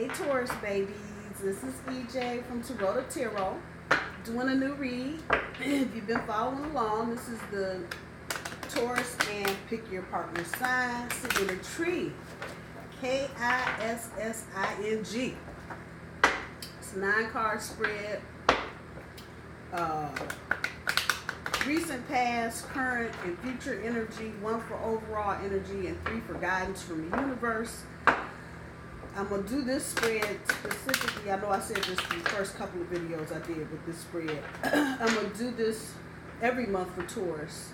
Hey Taurus babies, this is EJ from Taurota Tarot, doing a new read. If you've been following along, this is the Taurus and pick your partner sign, sitting in a tree, K-I-S-S-I-N-G. It's a 9-card spread, recent, past, current, and future energy, 1 for overall energy, and 3 for guidance from the universe. I'm going to do this spread specifically. I know I said this in the first couple of videos I did with this spread. I'm going to do this every month for Taurus.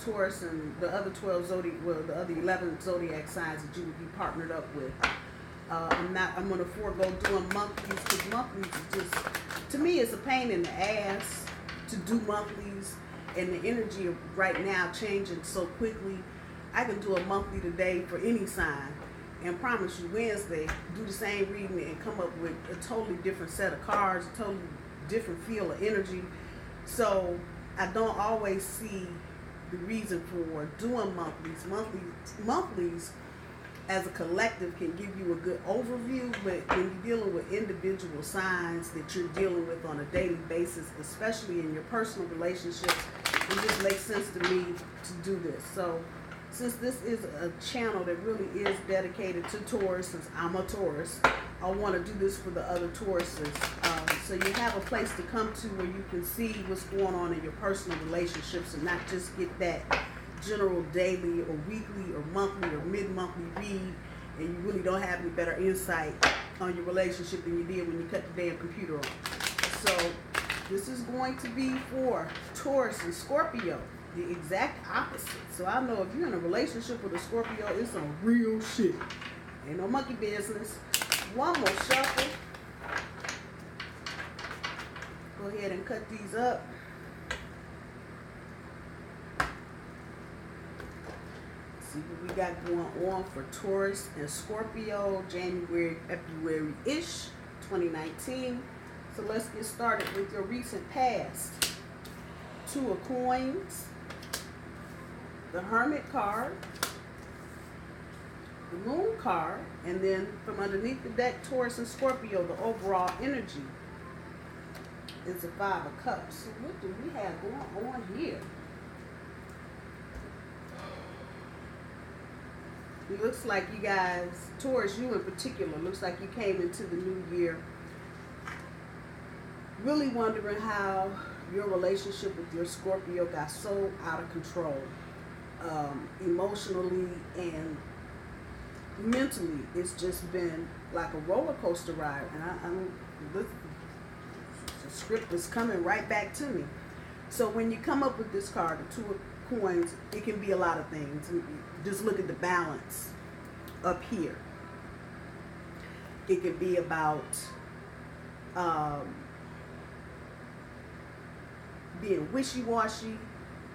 Taurus and the other 12 zodiac, well, the other 11 zodiac signs that you would be partnered up with. I'm going to forego doing monthlies because monthlies is just, to me, it's a pain in the ass to do monthlies, and the energy of right now changing so quickly. I can do a monthly today for any sign, and promise you Wednesday, do the same reading and come up with a totally different set of cards, a totally different feel of energy. So I don't always see the reason for doing monthlies. Monthlies as a collective can give you a good overview, but when you're dealing with individual signs that you're dealing with on a daily basis, especially in your personal relationships, it just makes sense to me to do this. So since this is a channel that really is dedicated to Taurus, since I'm a Taurus, I want to do this for the other Tauruses. So you have a place to come to where you can see what's going on in your personal relationships and not just get that general daily or weekly or monthly or mid-monthly read, and you really don't have any better insight on your relationship than you did when you cut the damn computer on. So this is going to be for Taurus and Scorpio. The exact opposite. So I know if you're in a relationship with a Scorpio, it's some real shit. Ain't no monkey business. One more shuffle. Go ahead and cut these up. See what we got going on for Taurus and Scorpio, January, February-ish, 2019. So let's get started with your recent past. 2 of Coins, the Hermit card, the Moon card, and then from underneath the deck, Taurus and Scorpio, the overall energy is the 5 of Cups. So what do we have going on here? It looks like you guys, Taurus, you in particular, looks like you came into the new year really wondering how your relationship with your Scorpio got so out of control, emotionally and mentally. It's just been like a roller coaster ride, and the script is coming right back to me. So when you come up with this card, the 2 of Coins, it can be a lot of things. Just look at the balance up here. It could be about being wishy-washy,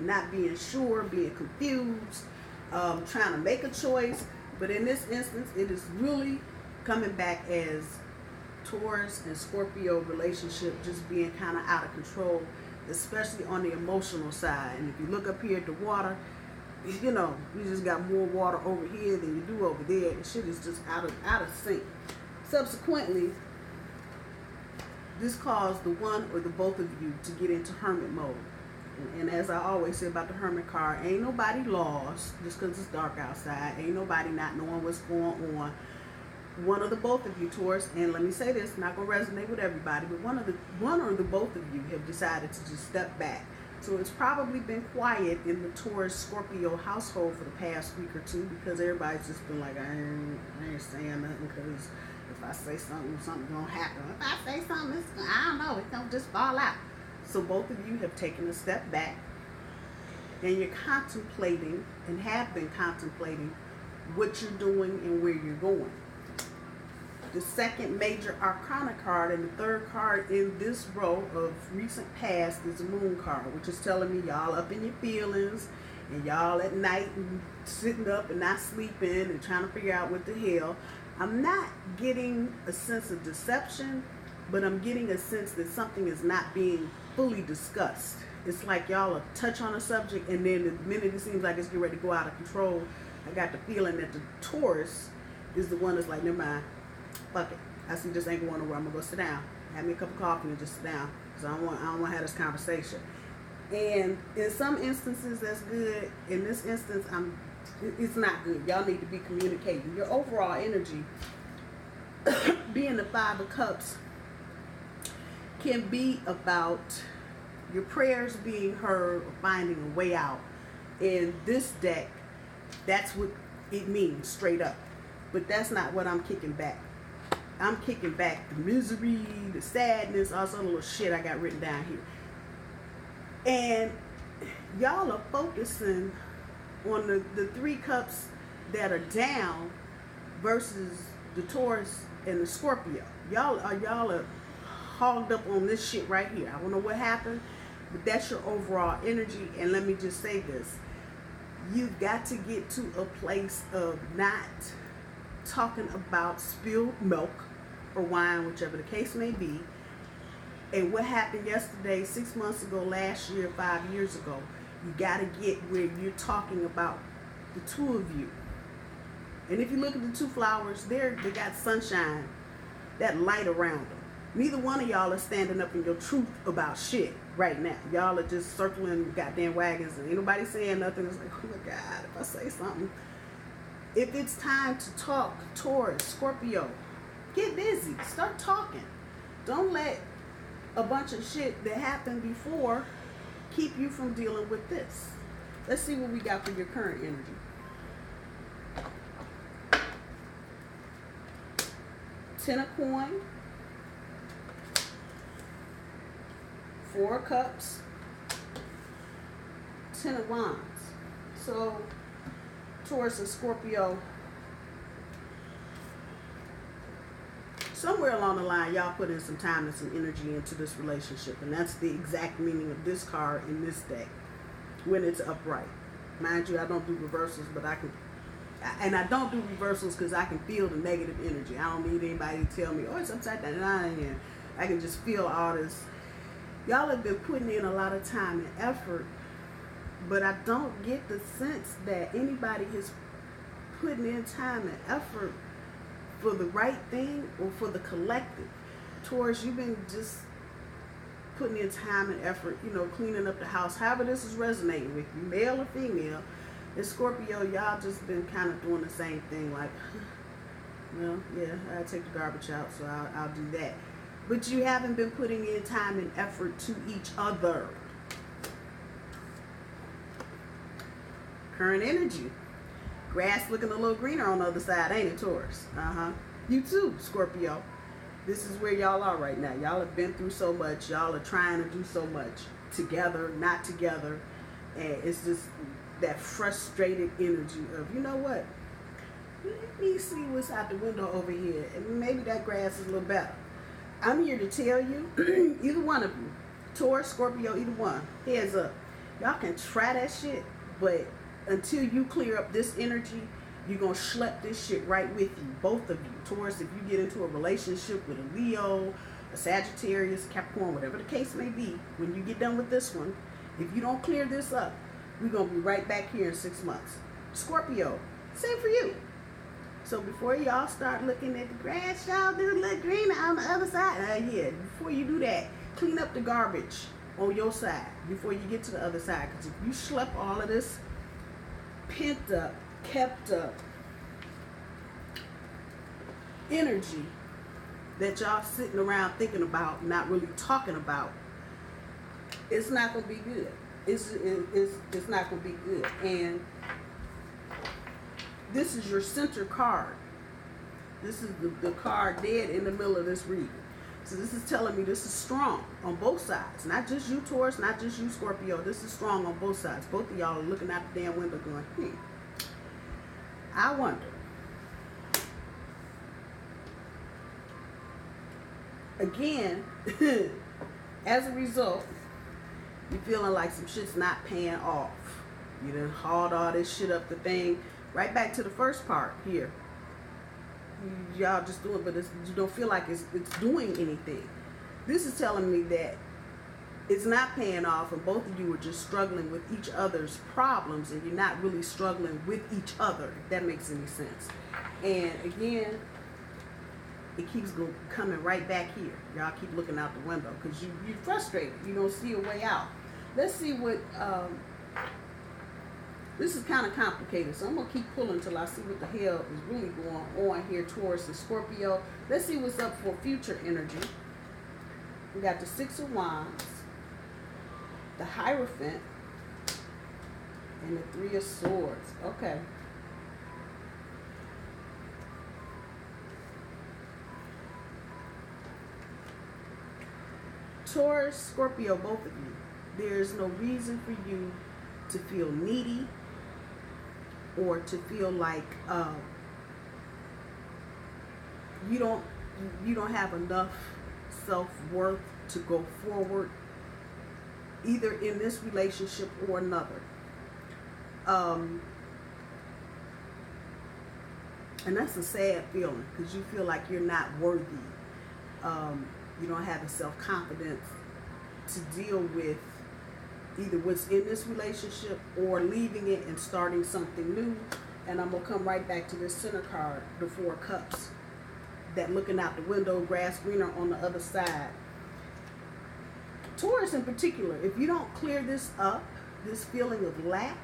not being sure, being confused, trying to make a choice. But in this instance, it is really coming back as Taurus and Scorpio relationship just being kind of out of control, especially on the emotional side. And if you look up here at the water, you know, you just got more water over here than you do over there. And shit is just out of sync. Subsequently, this caused the one or the both of you to get into hermit mode. And as I always say about the Hermit card, ain't nobody lost just because it's dark outside. Ain't nobody not knowing what's going on. One or the both of you, Taurus, and let me say this, not going to resonate with everybody, but one or the both of you have decided to just step back. So it's probably been quiet in the Taurus Scorpio household for the past week or two because everybody's just been like, I ain't saying nothing because if I say something, something's going to happen. If I say something, I don't know, it's going to just fall out. So both of you have taken a step back and you're contemplating and have been contemplating what you're doing and where you're going. The second major arcana card and the third card in this row of recent past is the Moon card, which is telling me y'all up in your feelings and y'all at night and sitting up and not sleeping and trying to figure out what the hell. I'm not getting a sense of deception, but I'm getting a sense that something is not being fully discussed. It's like y'all will touch on a subject, and then the minute it seems like it's getting ready to go out of control, I got the feeling that the Taurus is the one that's like, never mind, fuck it. I see this ain't going nowhere. I'm gonna go sit down. Have me a cup of coffee and just sit down. Because I don't want to have this conversation. And in some instances that's good. In this instance, it's not good. Y'all need to be communicating. Your overall energy, being the Five of Cups, can be about your prayers being heard or finding a way out. In this deck, that's what it means straight up. But that's not what I'm kicking back. I'm kicking back the misery, the sadness, all some little shit I got written down here. And y'all are focusing on the three cups that are down versus the Taurus and the Scorpio. Y'all are hogged up on this shit right here. I don't know what happened, but that's your overall energy. And let me just say this. You've got to get to a place of not talking about spilled milk or wine, whichever the case may be, and what happened yesterday, 6 months ago, last year, 5 years ago. You got to get where you're talking about the two of you. And if you look at the two flowers, they got sunshine, that light around them. Neither one of y'all are standing up in your truth about shit right now. Y'all are just circling goddamn wagons and ain't nobody saying nothing. It's like, oh my God, if I say something. If it's time to talk, Taurus, Scorpio, get busy. Start talking. Don't let a bunch of shit that happened before keep you from dealing with this. Let's see what we got for your current energy. Ten of Coins, Four of Cups, Ten of Wands. So Taurus and Scorpio, somewhere along the line, y'all put in some time and some energy into this relationship. And that's the exact meaning of this card in this deck when it's upright. Mind you, I don't do reversals, but I can. And I don't do reversals because I can feel the negative energy. I don't need anybody to tell me, oh, it's upside down. And I can just feel all this. Y'all have been putting in a lot of time and effort, but I don't get the sense that anybody is putting in time and effort for the right thing or for the collective. Taurus, you've been just putting in time and effort, cleaning up the house. However this is resonating with you, male or female. And Scorpio, y'all just been kind of doing the same thing, like, well, yeah, I take the garbage out, so I'll do that. But you haven't been putting in time and effort to each other. Current energy. Grass looking a little greener on the other side, ain't it, Taurus? You too, Scorpio. This is where y'all are right now. Y'all have been through so much. Y'all are trying to do so much together, not together. And it's just that frustrated energy of, you know what? Let me see what's out the window over here. And maybe that grass is a little better. I'm here to tell you, either one of you, Taurus, Scorpio, either one, heads up. Y'all can try that shit, but until you clear up this energy, you're going to schlep this shit right with you, both of you. Taurus, if you get into a relationship with a Leo, a Sagittarius, Capricorn, whatever the case may be, when you get done with this one, if you don't clear this up, we're going to be right back here in 6 months. Scorpio, same for you. So before y'all start looking at the grass, y'all do look greener on the other side. Before you do that, clean up the garbage on your side before you get to the other side. Because if you schlep all of this pent up, kept up energy that y'all sitting around thinking about, not really talking about, it's not going to be good. It's not going to be good. And this is your center card. This is the card dead in the middle of this reading. So this is telling me this is strong on both sides. Not just you, Taurus, not just you, Scorpio. This is strong on both sides. Both of y'all are looking out the damn window going, I wonder. Again, as a result, you're feeling like some shit's not paying off. You done hauled all this shit up the thing. Right back to the first part here. Y'all just do it, but you don't feel like it's doing anything. This is telling me that it's not paying off, and both of you are just struggling with each other's problems, and you're not really struggling with each other, if that makes any sense. And again, it keeps coming right back here. Y'all keep looking out the window because you're frustrated. You don't see a way out. Let's see what, this is kind of complicated, so I'm going to keep pulling until I see what the hell is really going on here, Taurus and Scorpio. Let's see what's up for future energy. We got the Six of Wands, the Hierophant, and the Three of Swords. Okay. Taurus, Scorpio, both of you. There's no reason for you to feel needy or to feel like you don't have enough self-worth to go forward, either in this relationship or another. And that's a sad feeling because you feel like you're not worthy. You don't have the self-confidence to deal with either what's in this relationship or leaving it and starting something new. And I'm going to come right back to this center card, the Four of Cups. That looking out the window, grass greener on the other side. Taurus in particular, if you don't clear this up, this feeling of lack,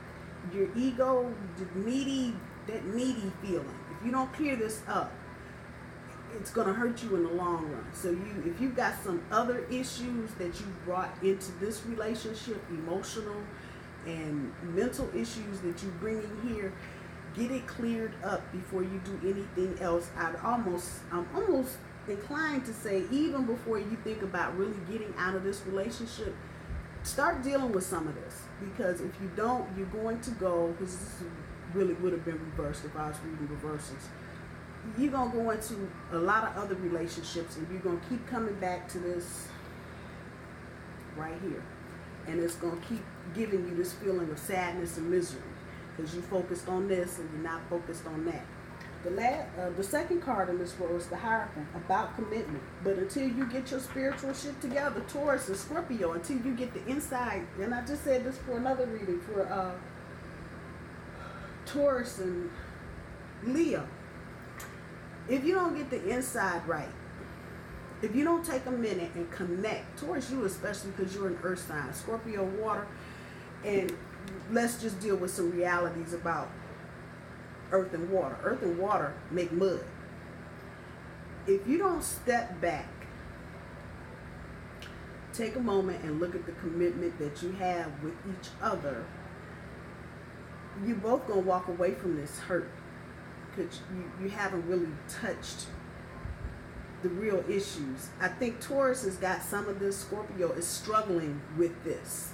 your ego, that needy feeling, if you don't clear this up, it's going to hurt you in the long run. So if you've got some other issues that you brought into this relationship, emotional and mental issues that you bring in here, get it cleared up before you do anything else. I'm almost inclined to say, even before you think about really getting out of this relationship, start dealing with some of this. Because if you don't, you're going to go, because this really would have been reversed if I was reading reversals. You're going to go into a lot of other relationships and you're going to keep coming back to this right here. And it's going to keep giving you this feeling of sadness and misery because you focused on this and you're not focused on that. The second card in this row is the Hierophant, about commitment. But until you get your spiritual shit together, Taurus and Scorpio, until you get the inside, and I just said this for another reading for Taurus and Leo. If you don't get the inside right, if you don't take a minute and connect, Taurus, you especially because you're an earth sign, Scorpio water, and let's just deal with some realities about earth and water. Earth and water make mud. If you don't step back, take a moment and look at the commitment that you have with each other, you're both going to walk away from this hurt. Because you haven't really touched the real issues. I think Taurus has got some of this. Scorpio is struggling with this.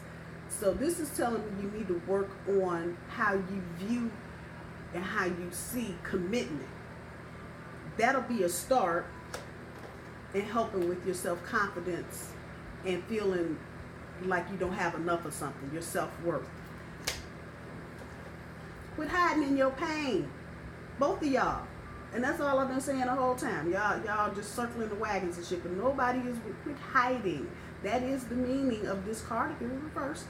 So this is telling me you need to work on how you view and how you see commitment. That'll be a start in helping with your self-confidence and feeling like you don't have enough of something, your self-worth. Quit hiding in your pain. Both of y'all. And that's all I've been saying the whole time. Y'all just circling the wagons and shit, but nobody is quit hiding. That is the meaning of this card if it's reversed.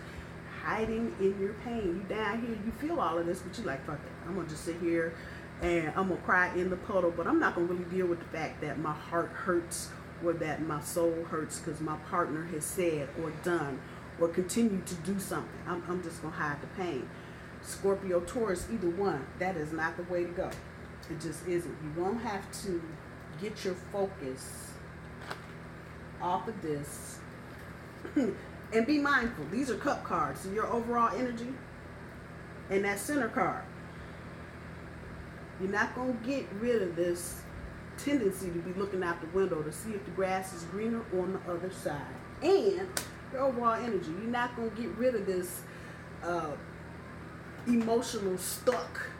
Hiding in your pain. You down here, you feel all of this, but you like, fuck it. I'm gonna just sit here and I'm gonna cry in the puddle, but I'm not gonna really deal with the fact that my heart hurts or that my soul hurts because my partner has said or done or continued to do something. I'm just gonna hide the pain. Scorpio, Taurus, either one, that is not the way to go. It just isn't. You're going to have to get your focus off of this and be mindful. These are cup cards, so your overall energy and that center card. You're not going to get rid of this tendency to be looking out the window to see if the grass is greener on the other side. And your overall energy. You're not going to get rid of this emotional stuck.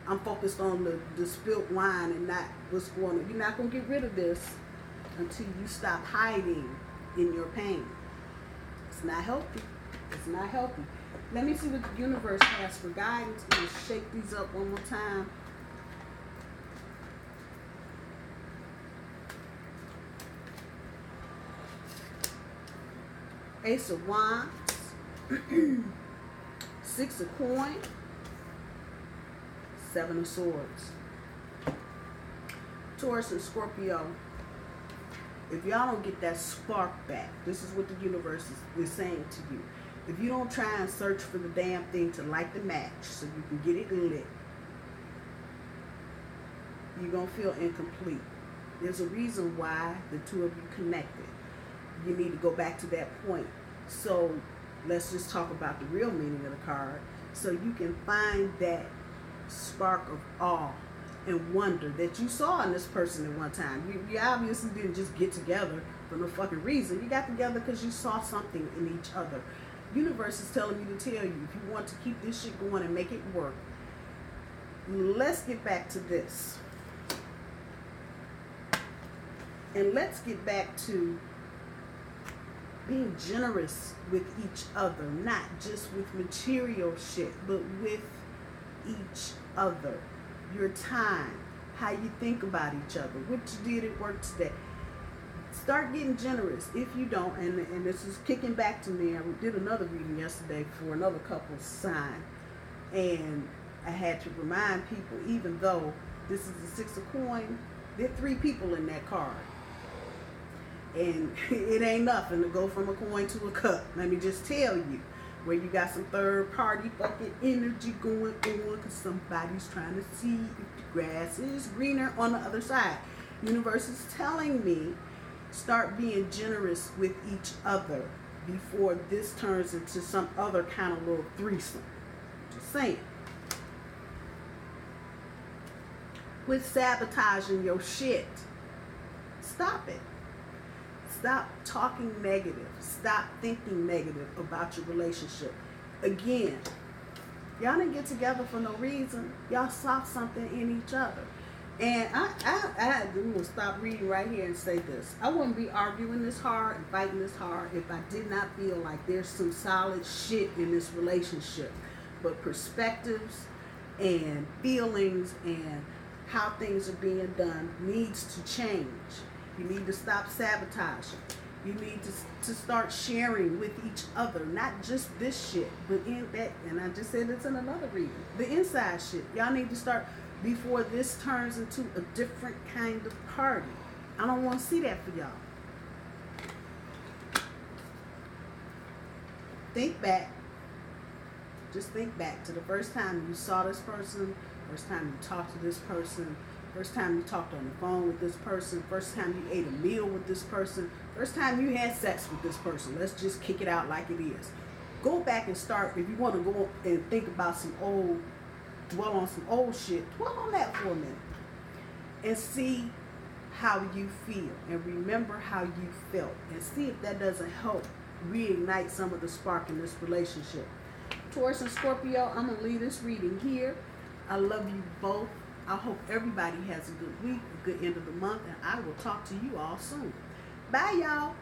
I'm focused on the spilt wine and not what's going on. You're not going to get rid of this until you stop hiding in your pain. It's not healthy. It's not healthy. Let me see what the universe has for guidance. I'm going to shake these up one more time. Ace of Wands. 6 of Coins. 7 of Swords. Taurus and Scorpio, if y'all don't get that spark back, this is what the universe is saying to you. If you don't try and search for the damn thing to light the match so you can get it lit, you're going to feel incomplete. There's a reason why the two of you connected. You need to go back to that point. So let's just talk about the real meaning of the card, so you can find that spark of awe and wonder that you saw in this person at one time. You obviously didn't just get together for no fucking reason. You got together because you saw something in each other. Universe is telling me to tell you, if you want to keep this shit going and make it work, let's get back to this. And let's get back to being generous with each other, not just with material shit, but with each other. Your time, how you think about each other, what you did at work today. Start getting generous. If you don't, and this is kicking back to me, I did another reading yesterday for another couple's sign, and I had to remind people, even though this is the Six of Coins, there are 3 people in that card. And it ain't nothing to go from a coin to a cup. Let me just tell you, where you got some third party fucking energy going on because somebody's trying to see if the grass is greener on the other side. Universe is telling me, start being generous with each other before this turns into some other kind of little threesome. Just saying. Quit sabotaging your shit. Stop it. Stop talking negative. Stop thinking negative about your relationship. Again, y'all didn't get together for no reason. Y'all saw something in each other. And I will stop reading right here and say this. I wouldn't be arguing this hard and fighting this hard if I did not feel like there's some solid shit in this relationship. But perspectives and feelings and how things are being done needs to change. You need to stop sabotaging. You need to start sharing with each other, not just this shit, but in that, and I just said it's in another reading, the inside shit. Y'all need to start before this turns into a different kind of party. I don't want to see that for y'all. Think back. Just think back to the first time you saw this person, first time you talked to this person, first time you talked on the phone with this person, first time you ate a meal with this person, first time you had sex with this person. Let's just kick it out like it is. Go back and start, if you want to go and think about dwell on some old shit, dwell on that for a minute. And see how you feel. And remember how you felt. And see if that doesn't help reignite some of the spark in this relationship. Taurus and Scorpio, I'm going to leave this reading here. I love you both. I hope everybody has a good week, a good end of the month, and I will talk to you all soon. Bye, y'all.